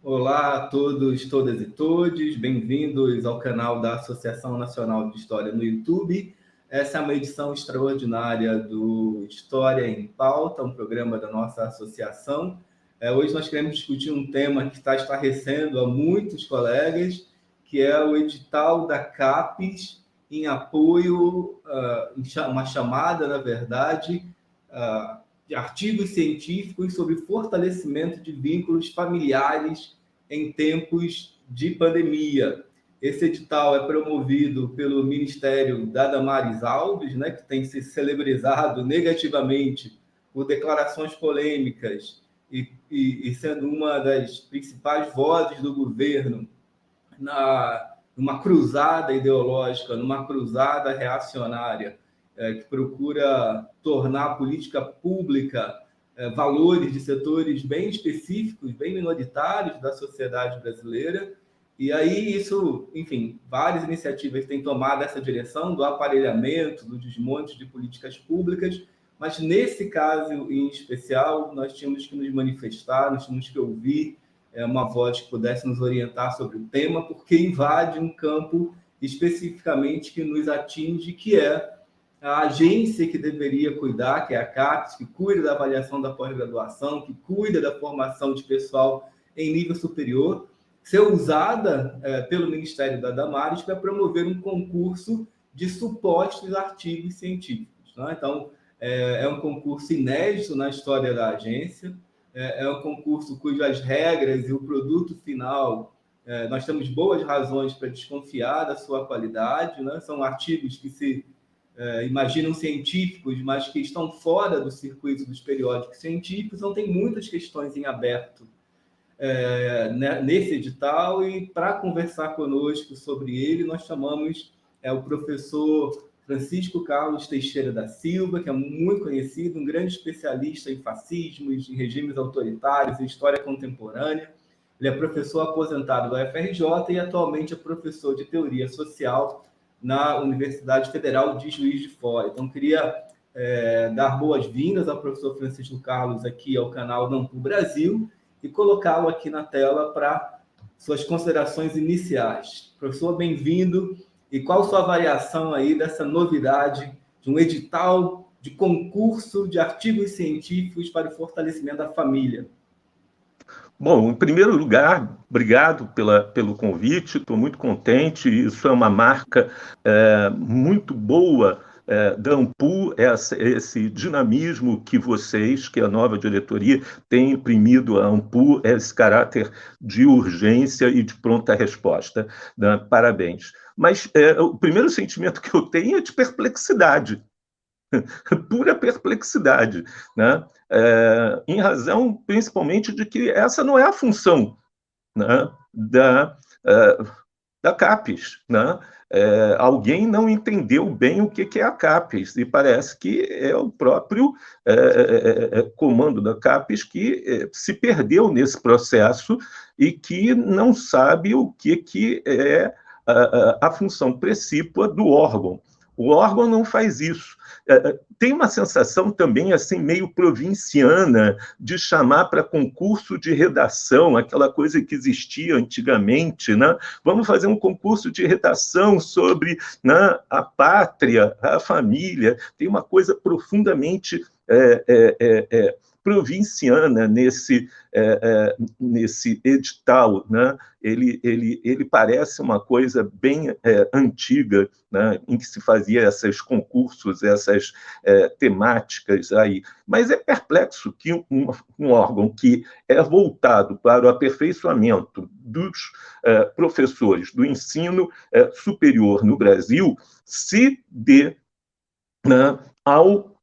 Olá a todos, todas e todes, bem-vindos ao canal da Associação Nacional de História no YouTube. Essa é uma edição extraordinária do História em Pauta, um programa da nossa associação. Hoje nós queremos discutir um tema que está estarrecendo a muitos colegas, que é o edital da CAPES em apoio, uma chamada, na verdade, de artigos científicos sobre fortalecimento de vínculos familiares em tempos de pandemia. Esse edital é promovido pelo Ministério da Damares Alves, né, que tem se celebrizado negativamente por declarações polêmicas e sendo uma das principais vozes do governo numa cruzada ideológica, numa cruzada reacionária, que procura tornar a política pública valores de setores bem específicos, bem minoritários da sociedade brasileira. E aí isso, enfim, várias iniciativas têm tomado essa direção do aparelhamento, do desmonte de políticas públicas, mas nesse caso em especial, nós tínhamos que nos manifestar, nós tínhamos que ouvir uma voz que pudesse nos orientar sobre o tema, porque invade um campo especificamente que nos atinge, que é a agência que deveria cuidar, que é a CAPES, que cuida da avaliação da pós-graduação, que cuida da formação de pessoal em nível superior, ser usada pelo Ministério da Damares para promover um concurso de supostos artigos científicos. Né? Então, é um concurso inédito na história da agência, é um concurso cujas regras e o produto final, nós temos boas razões para desconfiar da sua qualidade, né? São artigos que se imaginam científicos, mas que estão fora do circuito dos periódicos científicos, então tem muitas questões em aberto nesse edital, e para conversar conosco sobre ele, nós chamamos o professor Francisco Carlos Teixeira da Silva, que é muito conhecido, um grande especialista em fascismos, em regimes autoritários, em história contemporânea. Ele é professor aposentado da UFRJ e atualmente é professor de teoria social na Universidade Federal de Juiz de Fora. Então, queria dar boas-vindas ao professor Francisco Carlos aqui ao canal Nampu Brasil e colocá-lo aqui na tela para suas considerações iniciais. Professor, bem-vindo. E qual sua avaliação aí dessa novidade de um edital de concurso de artigos científicos para o fortalecimento da família? Bom, em primeiro lugar, obrigado pelo convite, estou muito contente, isso é uma marca muito boa da ANPU, esse dinamismo que vocês, que a nova diretoria, tem imprimido à ANPU, esse caráter de urgência e de pronta resposta. Né? Parabéns. Mas o primeiro sentimento que eu tenho é de perplexidade, pura perplexidade, né? Em razão, principalmente, de que essa não é a função, né, da CAPES. Né? Alguém não entendeu bem o que é a CAPES, e parece que é o próprio comando da CAPES que se perdeu nesse processo e que não sabe o que é a função precípua do órgão. O órgão não faz isso. Tem uma sensação também assim meio provinciana de chamar para concurso de redação, aquela coisa que existia antigamente, né? Vamos fazer um concurso de redação sobre, né, a pátria, a família. Tem uma coisa profundamente provinciana nesse edital, né? Ele parece uma coisa bem antiga, né? Em que se fazia esses concursos, essas temáticas aí. Mas é perplexo que um órgão que é voltado para o aperfeiçoamento dos professores do ensino superior no Brasil se dê, né, ao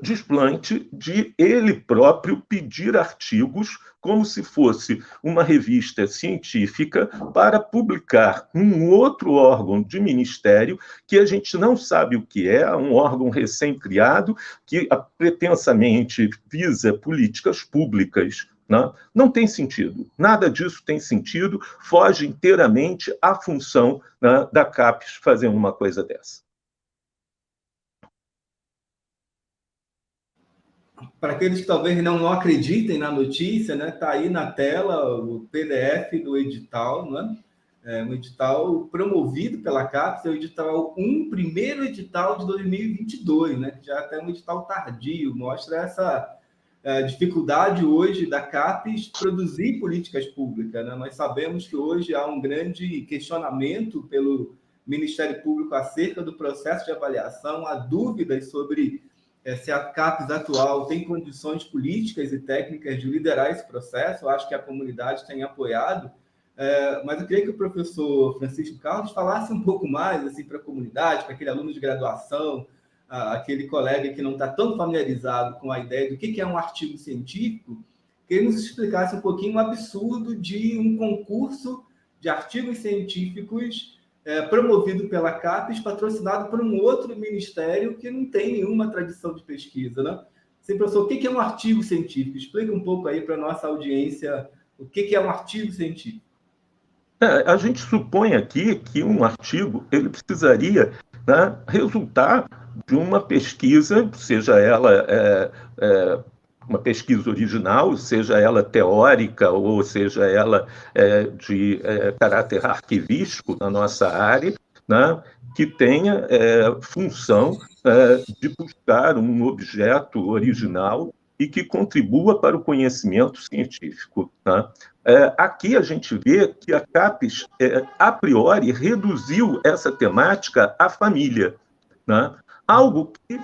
desplante de ele próprio pedir artigos como se fosse uma revista científica para publicar um outro órgão de ministério que a gente não sabe o que é, um órgão recém-criado que pretensamente visa políticas públicas. Né? Não tem sentido, nada disso tem sentido, foge inteiramente à função, né, da CAPES fazer uma coisa dessa. para aqueles que talvez não acreditem na notícia, né, está aí na tela o PDF do edital, né? Um edital promovido pela CAPES, é o edital primeiro edital de 2022, né, que já é até um edital tardio, mostra essa dificuldade hoje da CAPES produzir políticas públicas, né? Nós sabemos que hoje há um grande questionamento pelo Ministério Público acerca do processo de avaliação, há dúvidas sobre se a CAPES atual tem condições políticas e técnicas de liderar esse processo. Eu acho que a comunidade tem apoiado, mas eu queria que o professor Francisco Carlos falasse um pouco mais assim, para a comunidade, para aquele aluno de graduação, aquele colega que não está tão familiarizado com a ideia do que é um artigo científico, que ele nos explicasse um pouquinho o absurdo de um concurso de artigos científicos promovido pela CAPES, patrocinado por um outro ministério que não tem nenhuma tradição de pesquisa, né? Sim, professor, o que é um artigo científico? Explica um pouco aí para a nossa audiência o que é um artigo científico. A gente supõe aqui que um artigo ele precisaria, né, resultar de uma pesquisa, seja ela uma pesquisa original, seja ela teórica ou seja ela de caráter arquivístico na nossa área, né, que tenha função de buscar um objeto original e que contribua para o conhecimento científico. Né? Aqui a gente vê que a CAPES, a priori, reduziu essa temática à família, né? Algo que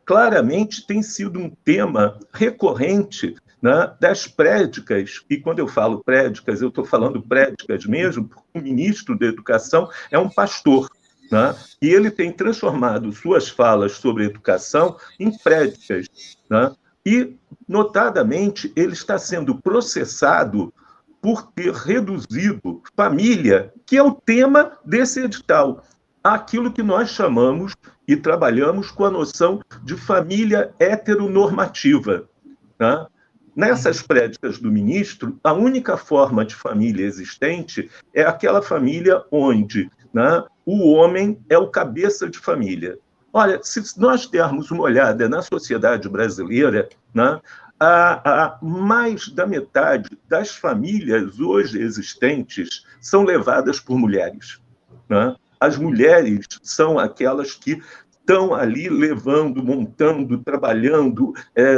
claramente tem sido um tema recorrente, né, das prédicas, e quando eu falo prédicas, eu estou falando prédicas mesmo, porque o ministro da Educação é um pastor, né, e ele tem transformado suas falas sobre educação em prédicas, né, e, notadamente, ele está sendo processado por ter reduzido família, que é o tema desse edital, aquilo que nós chamamos e trabalhamos com a noção de família heteronormativa. Né? Nessas prédicas do ministro, a única forma de família existente é aquela família onde, né, o homem é o cabeça de família. Olha, se nós dermos uma olhada na sociedade brasileira, né, a mais da metade das famílias hoje existentes são levadas por mulheres. Né? As mulheres são aquelas que estão ali levando, montando, trabalhando,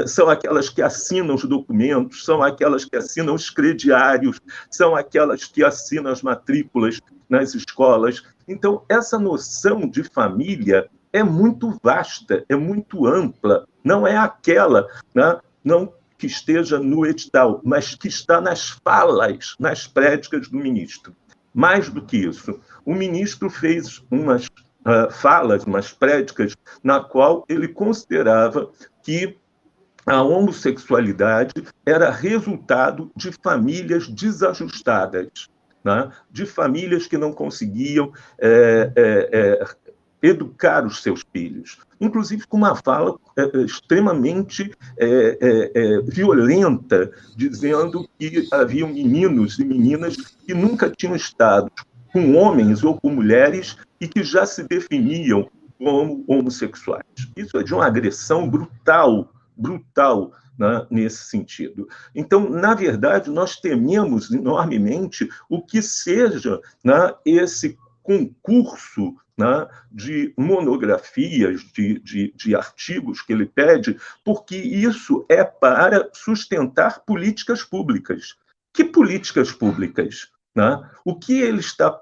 são aquelas que assinam os documentos, são aquelas que assinam os crediários, são aquelas que assinam as matrículas nas escolas. Então, essa noção de família é muito vasta, é muito ampla, não é aquela, né, não que esteja no edital, mas que está nas falas, nas prédicas do ministro. Mais do que isso, o ministro fez umas falas, umas prédicas, na qual ele considerava que a homossexualidade era resultado de famílias desajustadas, né? De famílias que não conseguiam educar os seus filhos, inclusive com uma fala extremamente violenta, dizendo que haviam meninos e meninas que nunca tinham estado com homens ou com mulheres e que já se definiam como homossexuais. Isso é de uma agressão brutal, brutal, né, nesse sentido. Então, na verdade, nós tememos enormemente o que seja, né, esse concurso, né, de monografias, de artigos que ele pede, porque isso é para sustentar políticas públicas. Que políticas públicas? Né? O que ele está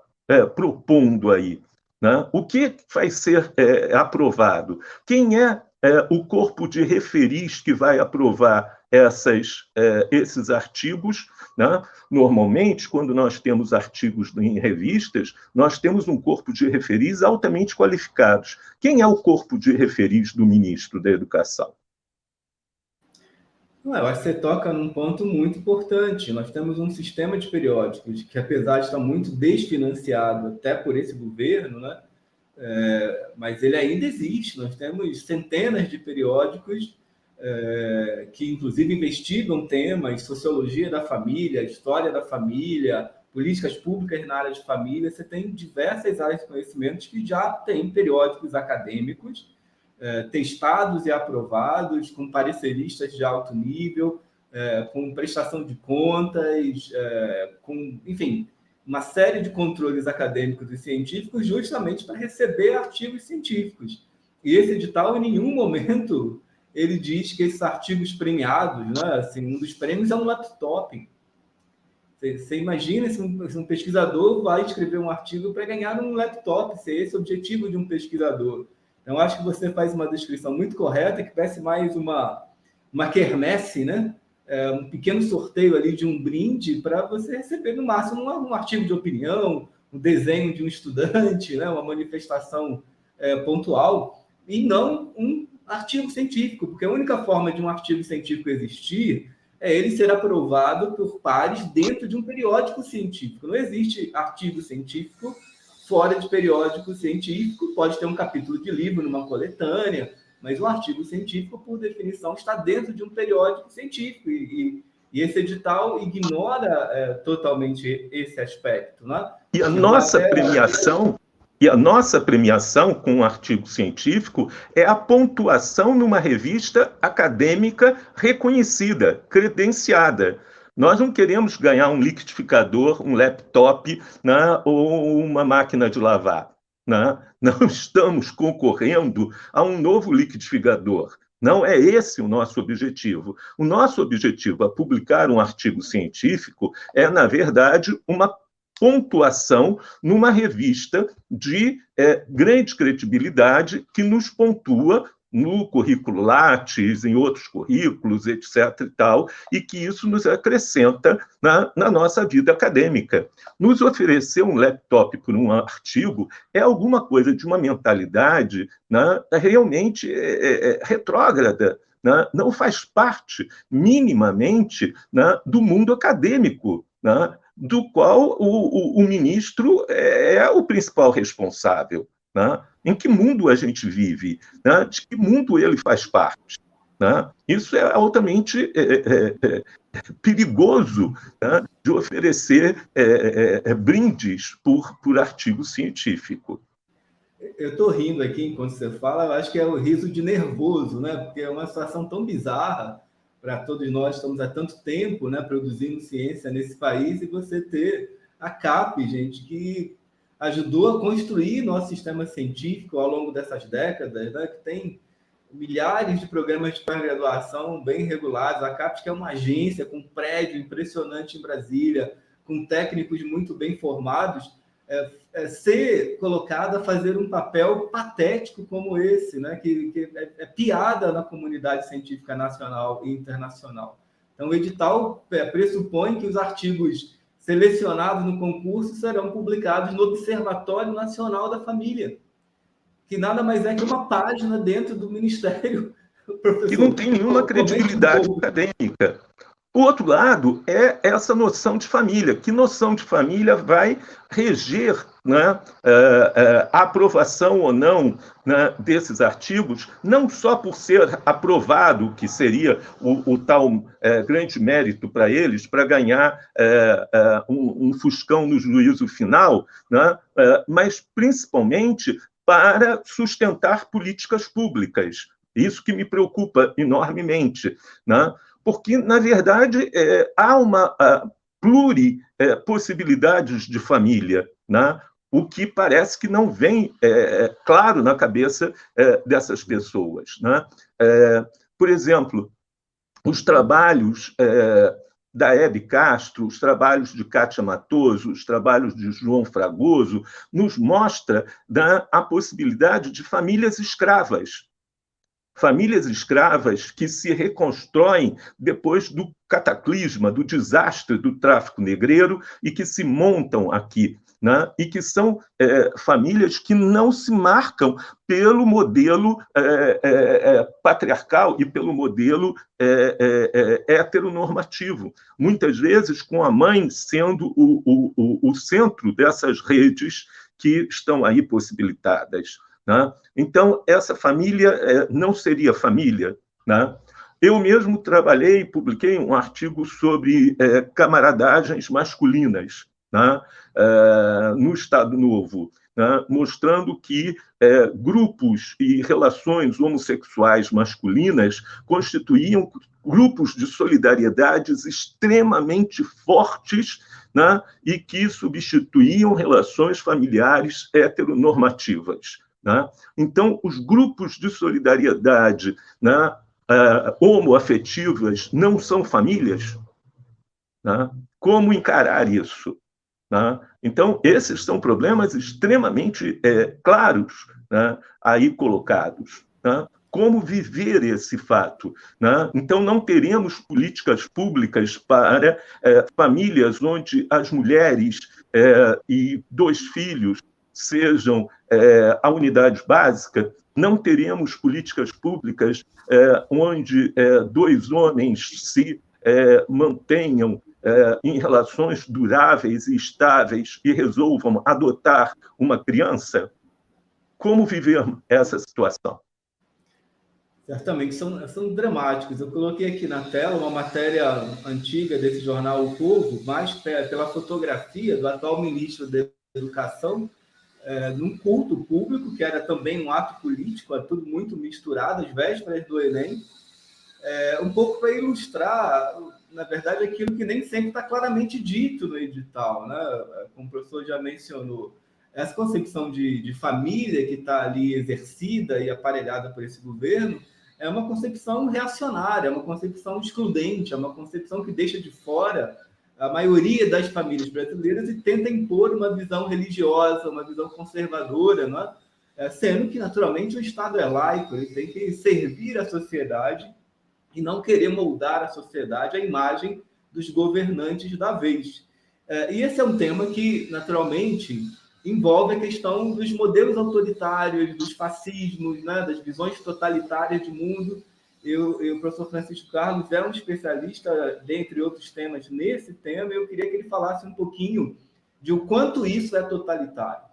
propondo aí? Né? O que vai ser aprovado? Quem é o corpo de referis que vai aprovar esses artigos? Né? Normalmente, quando nós temos artigos em revistas, nós temos um corpo de referis altamente qualificados. Quem é o corpo de referis do ministro da Educação? Eu acho que você toca num ponto muito importante. Nós temos um sistema de periódicos que, apesar de estar muito desfinanciado até por esse governo, né, mas ele ainda existe. Nós temos centenas de periódicos que, inclusive, investigam temas, sociologia da família, história da família, políticas públicas na área de família. Você tem diversas áreas de conhecimentos que já têm periódicos acadêmicos testados e aprovados, com pareceristas de alto nível, com prestação de contas, com, enfim, uma série de controles acadêmicos e científicos justamente para receber artigos científicos. E esse edital, em nenhum momento, ele diz que esses artigos premiados, né, assim, um dos prêmios é um laptop. Você imagina se um pesquisador vai escrever um artigo para ganhar um laptop, se esse é o objetivo de um pesquisador. Então, acho que você faz uma descrição muito correta, que parece mais uma quermesse, né? Um pequeno sorteio ali de um brinde para você receber, no máximo, um artigo de opinião, um desenho de um estudante, né? Uma manifestação pontual, e não um artigo científico, porque a única forma de um artigo científico existir é ele ser aprovado por pares dentro de um periódico científico. Não existe artigo científico fora de periódico científico, pode ter um capítulo de livro numa coletânea, mas o artigo científico, por definição, está dentro de um periódico científico, e esse edital ignora totalmente esse aspecto, né? E a nossa premiação... E a nossa premiação com um artigo científico é a pontuação numa revista acadêmica reconhecida, credenciada. Nós não queremos ganhar um liquidificador, um laptop, né, ou uma máquina de lavar. Né? Não estamos concorrendo a um novo liquidificador. Não é esse o nosso objetivo. O nosso objetivo a publicar um artigo científico é, na verdade, uma pontuação numa revista de grande credibilidade que nos pontua no currículo Lattes, em outros currículos, etc. e tal, e que isso nos acrescenta na nossa vida acadêmica. Nos oferecer um laptop por um artigo é alguma coisa de uma mentalidade, né, realmente retrógrada, né, não faz parte minimamente, né, do mundo acadêmico, né, do qual o ministro é o principal responsável. Né? Em que mundo a gente vive? Né? De que mundo ele faz parte? Né? Isso é altamente perigoso, né? De oferecer brindes por artigo científico. Eu estou rindo aqui enquanto você fala, eu acho que é o riso de nervoso, né? Porque é uma situação tão bizarra para todos nós, estamos há tanto tempo, né, produzindo ciência nesse país, e você ter a CAPES, gente, que ajudou a construir nosso sistema científico ao longo dessas décadas, né, que tem milhares de programas de pós-graduação bem regulados, a CAPES, que é uma agência com um prédio impressionante em Brasília, com técnicos muito bem formados, ser colocada a fazer um papel patético como esse, né? que é piada na comunidade científica nacional e internacional. Então, o edital pressupõe que os artigos selecionados no concurso serão publicados no Observatório Nacional da Família, que nada mais é que uma página dentro do Ministério. Professor, que não tem nenhuma credibilidade acadêmica. O outro lado é essa noção de família. Que noção de família vai reger, né, a aprovação ou não, né, desses artigos, não só por ser aprovado, que seria o tal grande mérito para eles, para ganhar um fuscão no juízo final, né, mas principalmente para sustentar políticas públicas. Isso que me preocupa enormemente, né? Porque, na verdade, há uma pluripossibilidades de família, né? O que parece que não vem claro na cabeça dessas pessoas. Né? Por exemplo, os trabalhos da Hebe Castro, os trabalhos de Kátia Matoso, os trabalhos de João Fragoso, nos mostra a possibilidade de famílias escravas. Famílias escravas que se reconstroem depois do cataclisma, do desastre do tráfico negreiro e que se montam aqui, né? E que são famílias que não se marcam pelo modelo patriarcal e pelo modelo heteronormativo. Muitas vezes com a mãe sendo o centro dessas redes que estão aí possibilitadas. Né? Então, essa família não seria família. Né? Eu mesmo trabalhei e publiquei um artigo sobre camaradagens masculinas, né? No Estado Novo. né, mostrando que grupos e relações homossexuais masculinas constituíam grupos de solidariedades extremamente fortes, né, e que substituíam relações familiares heteronormativas. Né? Então, os grupos de solidariedade, né, homoafetivas não são famílias? Né? Como encarar isso? Né? Então, esses são problemas extremamente claros, né, aí colocados. Né? Como viver esse fato? Né? Então, não teremos políticas públicas para famílias onde as mulheres e 2 filhos sejam a unidade básica, não teremos políticas públicas onde 2 homens se mantenham em relações duráveis e estáveis e resolvam adotar uma criança. Como viver essa situação? Certamente são dramáticos. Eu coloquei aqui na tela uma matéria antiga desse jornal O Povo, mais pela fotografia do atual ministro da Educação, num culto público, que era também um ato político, é tudo muito misturado, às vésperas do Enem, um pouco para ilustrar, na verdade, aquilo que nem sempre está claramente dito no edital, né? Como o professor já mencionou, essa concepção de família que está ali exercida e aparelhada por esse governo é uma concepção reacionária, é uma concepção excludente, é uma concepção que deixa de fora a maioria das famílias brasileiras e tenta impor uma visão religiosa, uma visão conservadora, não é? Sendo que, naturalmente, o Estado é laico, ele tem que servir a sociedade e não querer moldar a sociedade à imagem dos governantes da vez. E esse é um tema que, naturalmente, envolve a questão dos modelos autoritários, dos fascismos, né, das visões totalitárias de mundo. O professor Francisco Carlos é um especialista, dentre outros temas, nesse tema, e eu queria que ele falasse um pouquinho de o quanto isso é totalitário.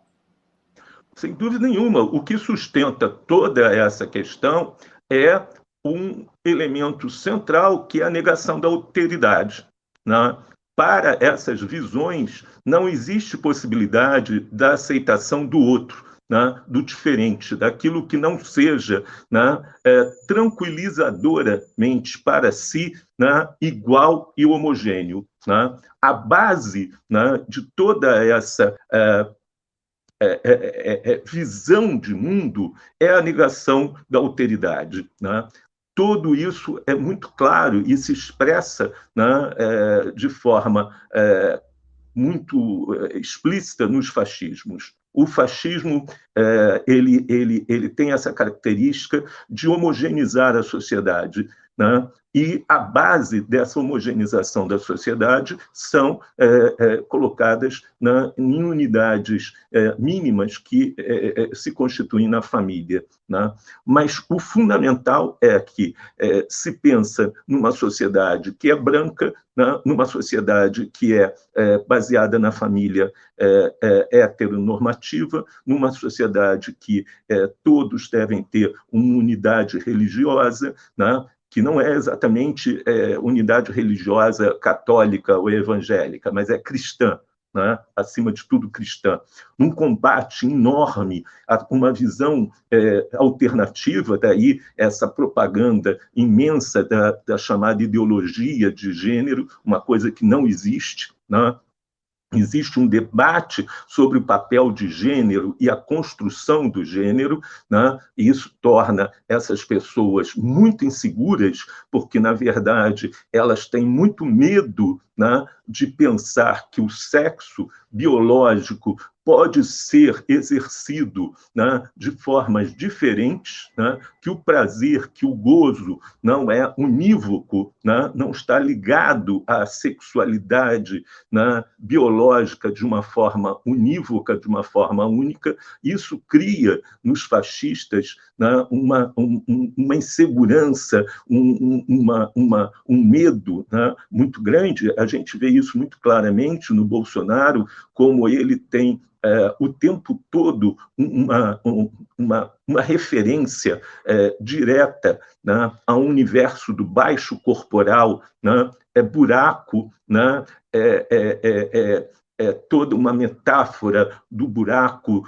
Sem dúvida nenhuma, o que sustenta toda essa questão é um elemento central, que é a negação da alteridade. Né? Para essas visões, não existe possibilidade da aceitação do outro, né? Do diferente, daquilo que não seja, né, tranquilizadoramente para si, né, igual e homogêneo. Né? A base, né, de toda essa visão de mundo é a negação da alteridade. Né? Tudo isso é muito claro e se expressa, né, de forma muito explícita nos fascismos. O fascismo ele tem essa característica de homogeneizar a sociedade, né? E a base dessa homogeneização da sociedade são colocadas em unidades mínimas que se constituem na família. Né? Mas o fundamental é que se pensa numa sociedade que é branca, né? Numa sociedade que é baseada na família heteronormativa, numa sociedade que todos devem ter uma unidade religiosa, né? Que não é exatamente unidade religiosa católica ou evangélica, mas é cristã, né? Acima de tudo cristã. Um combate enorme a uma visão alternativa, daí essa propaganda imensa da chamada ideologia de gênero, uma coisa que não existe, né? Existe um debate sobre o papel de gênero e a construção do gênero, né? E isso torna essas pessoas muito inseguras, porque, na verdade, elas têm muito medo, né, de pensar que o sexo biológico pode ser exercido, né, de formas diferentes, né, que o prazer, que o gozo não é unívoco, né, não está ligado à sexualidade, né, biológica de uma forma unívoca, de uma forma única. Isso cria nos fascistas, né, uma insegurança, um medo, né, muito grande. A gente vê isso muito claramente no Bolsonaro, como ele tem o tempo todo uma referência direta, né, a um universo do baixo corporal, né, buraco, né, toda uma metáfora do buraco,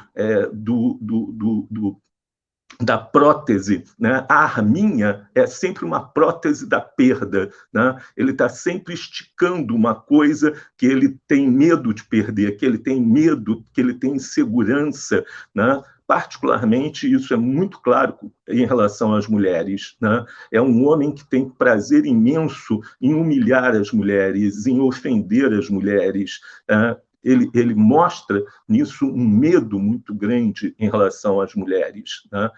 da prótese, né? A arminha é sempre uma prótese da perda, né? Ele está sempre esticando uma coisa que ele tem medo de perder, que ele tem medo, que ele tem insegurança, né? Particularmente, isso é muito claro em relação às mulheres, né? É um homem que tem prazer imenso em humilhar as mulheres, em ofender as mulheres, né? Ele mostra nisso um medo muito grande em relação às mulheres, né?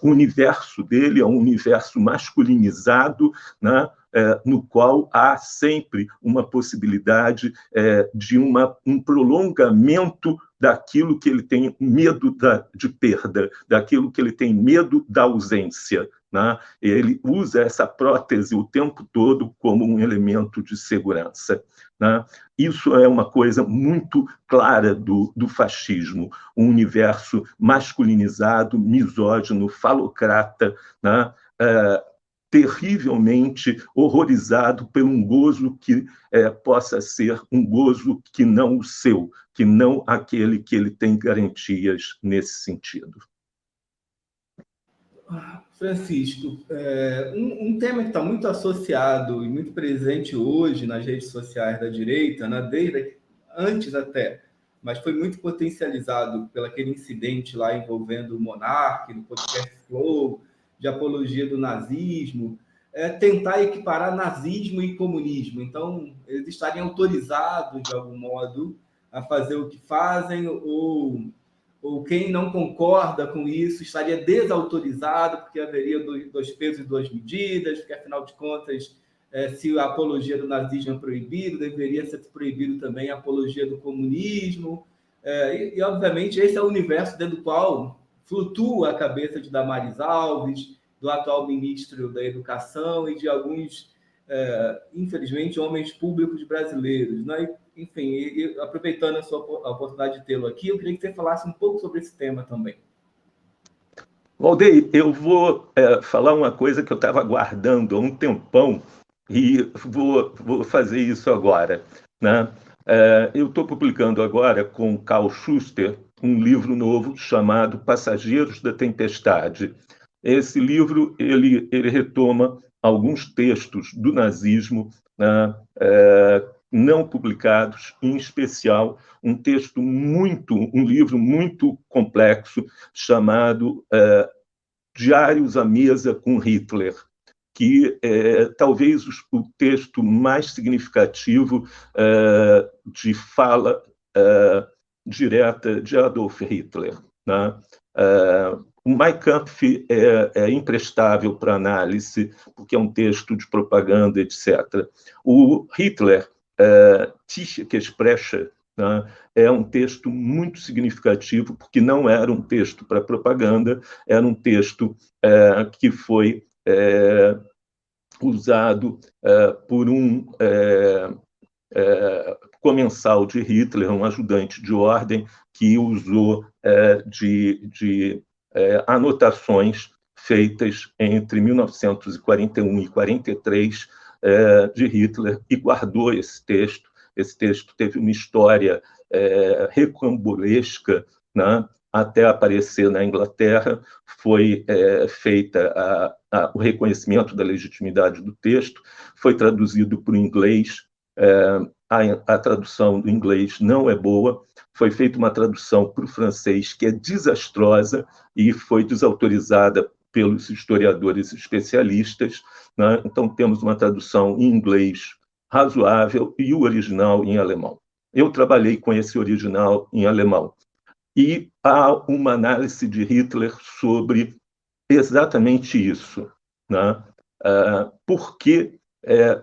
O universo dele é um universo masculinizado, né? No qual há sempre uma possibilidade de um prolongamento daquilo que ele tem medo de perda, daquilo que ele tem medo da ausência, né? Ele usa essa prótese o tempo todo como um elemento de segurança, né? Isso é uma coisa muito clara do fascismo, um universo masculinizado, misógino, falocrata, né? Terrivelmente horrorizado por um gozo que possa ser um gozo que não o seu, que não aquele que ele tem garantias nesse sentido. Francisco, um tema que está muito associado e muito presente hoje nas redes sociais da direita, né, desde antes até, mas foi muito potencializado pelo aquele incidente lá envolvendo o Monark, no podcast Flow, de apologia do nazismo, tentar equiparar nazismo e comunismo. Então, eles estariam autorizados, de algum modo, a fazer o que fazem, ou quem não concorda com isso estaria desautorizado, porque haveria dois pesos e duas medidas, porque, afinal de contas, se a apologia do nazismo é proibido, deveria ser proibido também a apologia do comunismo. E, obviamente, esse é o universo dentro do qual flutua a cabeça de Damares Alves, do atual ministro da Educação e de alguns, infelizmente, homens públicos brasileiros, né? Enfim, aproveitando a oportunidade de tê-lo aqui, eu queria que você falasse um pouco sobre esse tema também. Valdeir, eu vou falar uma coisa que eu estava aguardando há um tempão e vou fazer isso agora, né? Eu estou publicando agora com Karl Schuster um livro novo chamado Passageiros da Tempestade. Esse livro ele retoma alguns textos do nazismo, né, não publicados, em especial um livro muito complexo chamado Diários à Mesa com Hitler, que é talvez o texto mais significativo de fala direta de Adolf Hitler, né? O Mein Kampf é imprestável para análise, porque é um texto de propaganda, etc. O Hitler, Tische Gespreche, né, é um texto muito significativo, porque não era um texto para propaganda, era um texto que foi usado por um comensal de Hitler, um ajudante de ordem, que usou de anotações feitas entre 1941 e 43 de Hitler e guardou esse texto. Esse texto teve uma história recambolesca, né? Até aparecer na Inglaterra, foi feita o reconhecimento da legitimidade do texto, foi traduzido para o inglês, a tradução do inglês não é boa, foi feita uma tradução para o francês que é desastrosa e foi desautorizada pelos historiadores especialistas, né? Então, temos uma tradução em inglês razoável e o original em alemão. Eu trabalhei com esse original em alemão. E há uma análise de Hitler sobre exatamente isso, né? Por que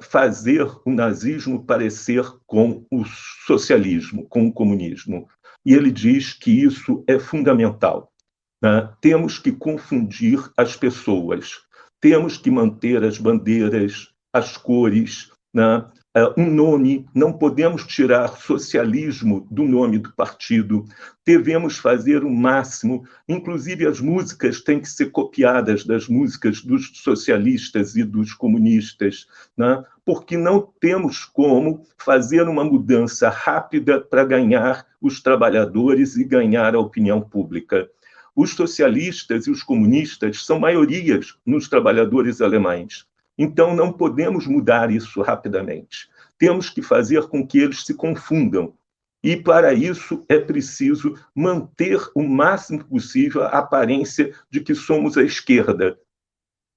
fazer o nazismo parecer com o socialismo, com o comunismo? E ele diz que isso é fundamental, né? Temos que confundir as pessoas, temos que manter as bandeiras, as cores, né? um nome, não podemos tirar socialismo do nome do partido, devemos fazer o máximo, inclusive as músicas têm que ser copiadas das músicas dos socialistas e dos comunistas, né? Porque não temos como fazer uma mudança rápida para ganhar os trabalhadores e ganhar a opinião pública. Os socialistas e os comunistas são maiorias nos trabalhadores alemães. Então, não podemos mudar isso rapidamente. Temos que fazer com que eles se confundam. E, para isso, é preciso manter o máximo possível a aparência de que somos a esquerda.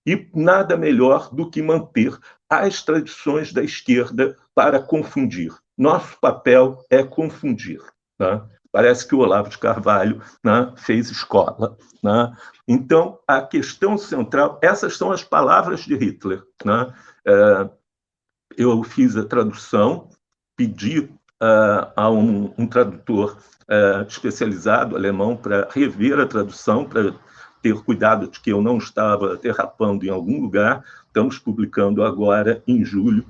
E nada melhor do que manter as tradições da esquerda para confundir. Nosso papel é confundir. Né? Parece que o Olavo de Carvalho, né, fez escola. Né? Então, a questão central, essas são as palavras de Hitler. Né? Eu fiz a tradução, pedi a um tradutor especializado alemão para rever a tradução, para ter cuidado de que eu não estava derrapando em algum lugar. Estamos publicando agora, em julho,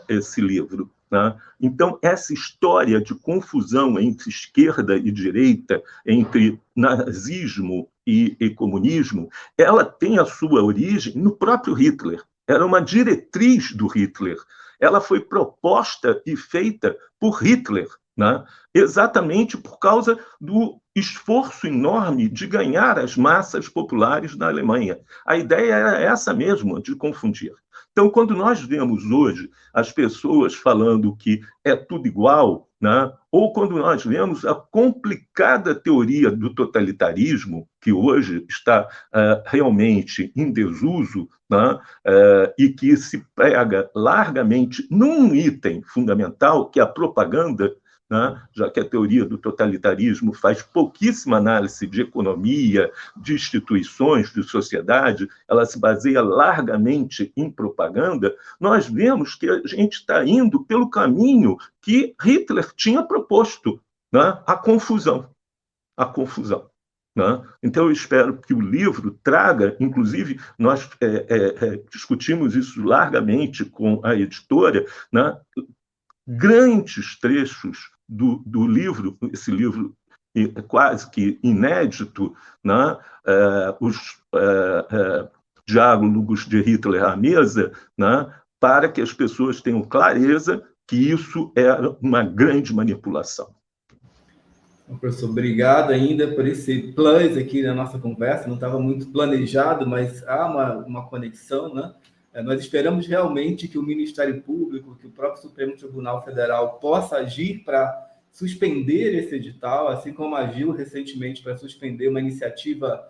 esse livro. Né? Então, essa história de confusão entre esquerda e direita, entre nazismo e comunismo, ela tem a sua origem no próprio Hitler. Era uma diretriz do Hitler. Ela foi proposta e feita por Hitler, né? Exatamente por causa do esforço enorme de ganhar as massas populares na Alemanha. A ideia era essa mesmo, de confundir. Então, quando nós vemos hoje as pessoas falando que é tudo igual, né? Ou quando nós vemos a complicada teoria do totalitarismo, que hoje está realmente em desuso, né? E que se prega largamente num item fundamental, que é a propaganda, né? Já que a teoria do totalitarismo faz pouquíssima análise de economia, de instituições, de sociedade, ela se baseia largamente em propaganda, nós vemos que a gente está indo pelo caminho que Hitler tinha proposto, né? A confusão. A confusão. Né? Então, eu espero que o livro traga, inclusive, nós discutimos isso largamente com a editora, né? Grandes trechos do livro, esse livro é quase que inédito, né? Os diálogos de Hitler à mesa, né? Para que as pessoas tenham clareza que isso era uma grande manipulação. Professor, obrigado ainda por esse plus aqui na nossa conversa. Não estava muito planejado, mas há uma conexão, né? Nós esperamos realmente que o Ministério Público, que o próprio Supremo Tribunal Federal possa agir para suspender esse edital, assim como agiu recentemente para suspender uma iniciativa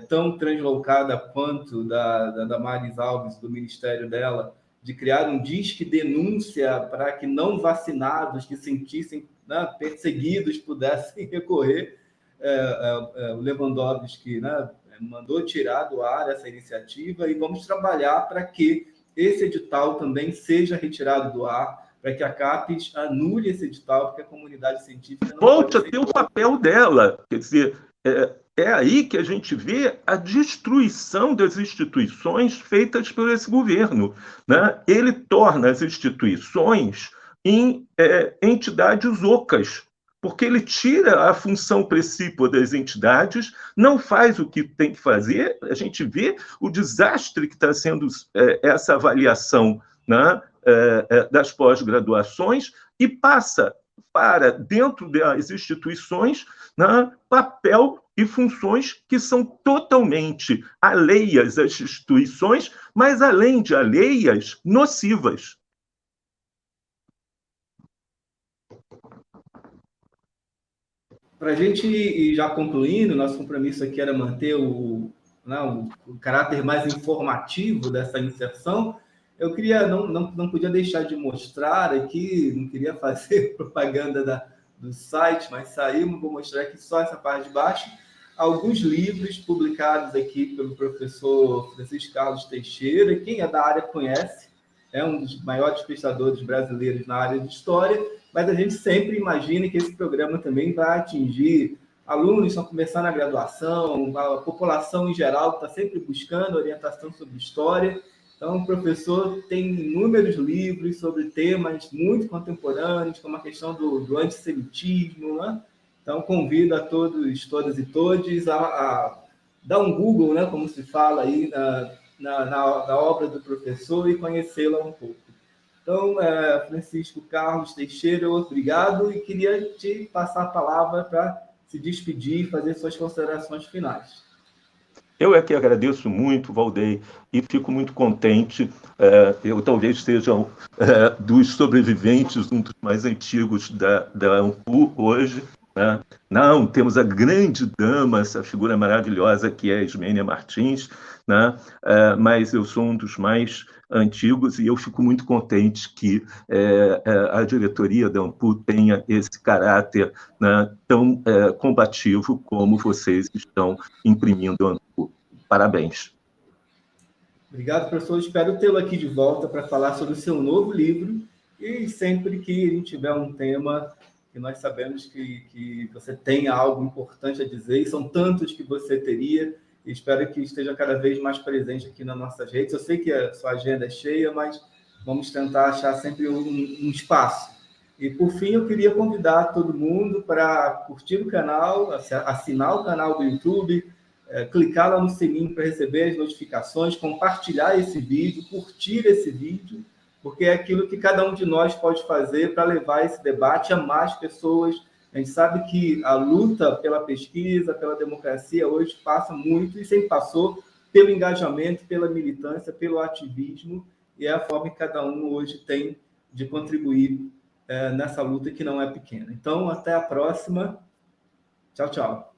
tão translocada quanto da Damares Alves, do ministério dela, de criar um disque denúncia para que não vacinados que sentissem, né, perseguidos pudessem recorrer. O Lewandowski, né, mandou tirar do ar essa iniciativa e vamos trabalhar para que esse edital também seja retirado do ar, para que a CAPES anule esse edital, porque a comunidade científica não volte a ter o papel dela. Quer dizer, é aí que a gente vê a destruição das instituições feitas por esse governo. Né? Ele torna as instituições em entidades ocas, porque ele tira a função precípua das entidades, não faz o que tem que fazer. A gente vê o desastre que está sendo essa avaliação, né, das pós-graduações, e passa para, dentro das instituições, né, papel e funções que são totalmente alheias às instituições, mas, além de alheias, nocivas. Para a gente ir já concluindo, nosso compromisso aqui era manter o caráter mais informativo dessa inserção. Eu queria, não podia deixar de mostrar aqui, não queria fazer propaganda do site, mas saímos, vou mostrar aqui só essa parte de baixo, alguns livros publicados aqui pelo professor Francisco Carlos Teixeira. Quem é da área conhece, é um dos maiores pesquisadores brasileiros na área de história, mas a gente sempre imagina que esse programa também vai atingir alunos que estão começando a graduação, a população em geral que está sempre buscando orientação sobre história. Então, o professor tem inúmeros livros sobre temas muito contemporâneos, como a questão do antissemitismo, né? Então, convido a todos, todas e todes a dar um Google, né, como se fala aí na obra do professor e conhecê-la um pouco. Então, Francisco Carlos Teixeira, obrigado, e queria te passar a palavra para se despedir e fazer suas considerações finais. Eu é que agradeço muito, Valdei, e fico muito contente. Eu talvez seja dos sobreviventes, um dos mais antigos da AMPU hoje. Né? Não, temos a grande dama, essa figura maravilhosa que é a Ismênia Martins, né? Mas eu sou um dos mais antigos e eu fico muito contente que a diretoria da AMPU tenha esse caráter, né, tão combativo como vocês estão imprimindo a AMPU. Parabéns. Obrigado, professor. Espero tê-lo aqui de volta para falar sobre o seu novo livro e sempre que a gente tiver um tema que nós sabemos que você tem algo importante a dizer, e são tantos que você teria, e espero que esteja cada vez mais presente aqui nas nossas redes. Eu sei que a sua agenda é cheia, mas vamos tentar achar sempre um espaço. E, por fim, eu queria convidar todo mundo para curtir o canal, assinar o canal do YouTube, clicar lá no sininho para receber as notificações, compartilhar esse vídeo, curtir esse vídeo, porque é aquilo que cada um de nós pode fazer para levar esse debate a mais pessoas. A gente sabe que a luta pela pesquisa, pela democracia, hoje passa muito, e sempre passou, pelo engajamento, pela militância, pelo ativismo, e é a forma que cada um hoje tem de contribuir nessa luta que não é pequena. Então, até a próxima. Tchau, tchau.